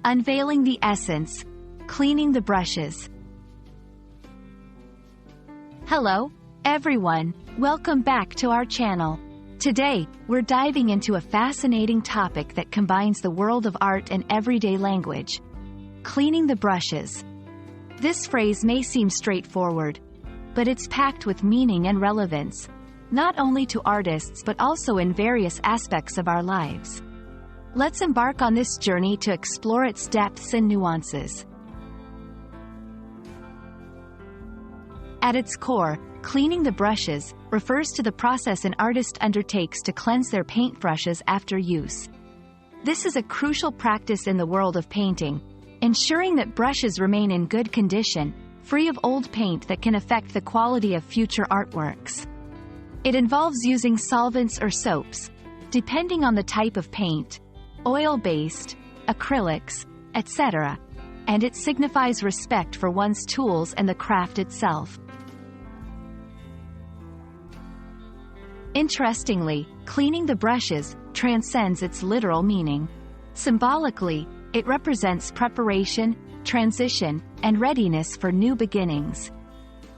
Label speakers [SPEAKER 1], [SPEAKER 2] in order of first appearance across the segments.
[SPEAKER 1] Unveiling the Essence, Cleaning the Brushes. Hello, everyone. Welcome back to our channel. Today, we're diving into a fascinating topic that combines the world of art and everyday language. Cleaning the brushes. This phrase may seem straightforward, but it's packed with meaning and relevance, not only to artists but also in various aspects of our lives. Let's embark on this journey to explore its depths and nuances. At its core, cleaning the brushes refers to the process an artist undertakes to cleanse their paintbrushes after use. This is a crucial practice in the world of painting, ensuring that brushes remain in good condition, free of old paint that can affect the quality of future artworks. It involves using solvents or soaps, depending on the type of paint, oil-based, acrylics, etc., and it signifies respect for one's tools and the craft itself. Interestingly, cleaning the brushes transcends its literal meaning. Symbolically, it represents preparation, transition, and readiness for new beginnings.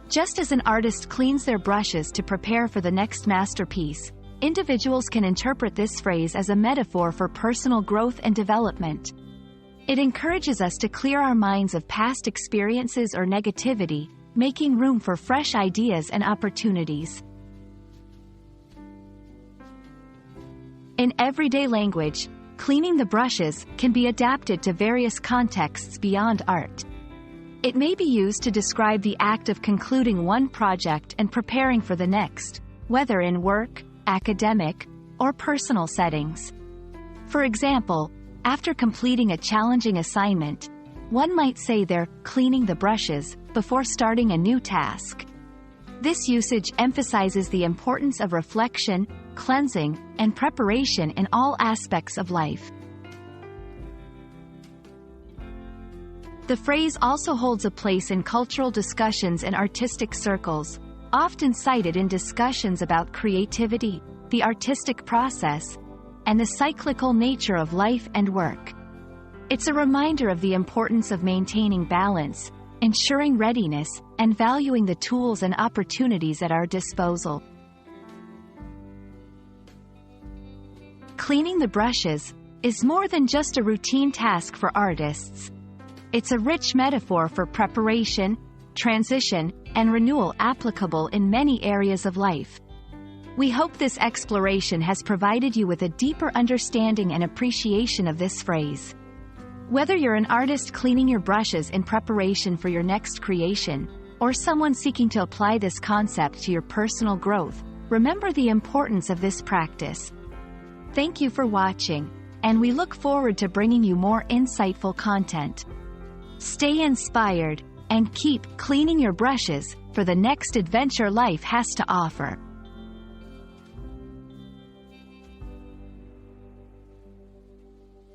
[SPEAKER 1] Just as an artist cleans their brushes to prepare for the next masterpiece, individuals can interpret this phrase as a metaphor for personal growth and development. It encourages us to clear our minds of past experiences or negativity, making room for fresh ideas and opportunities. In everyday language, cleaning the brushes can be adapted to various contexts beyond art. It may be used to describe the act of concluding one project and preparing for the next, whether in work, academic, or personal settings. For example, after completing a challenging assignment, one might say they're cleaning the brushes before starting a new task. This usage emphasizes the importance of reflection, cleansing, and preparation in all aspects of life. The phrase also holds a place in cultural discussions and artistic circles, often cited in discussions about creativity, the artistic process, and the cyclical nature of life and work. It's a reminder of the importance of maintaining balance, ensuring readiness, and valuing the tools and opportunities at our disposal. Cleaning the brushes is more than just a routine task for artists. It's a rich metaphor for preparation, transition, and renewal applicable in many areas of life. We hope this exploration has provided you with a deeper understanding and appreciation of this phrase. Whether you're an artist cleaning your brushes in preparation for your next creation, or someone seeking to apply this concept to your personal growth, remember the importance of this practice. Thank you for watching, and we look forward to bringing you more insightful content. Stay inspired, and keep cleaning your brushes for the next adventure life has to offer.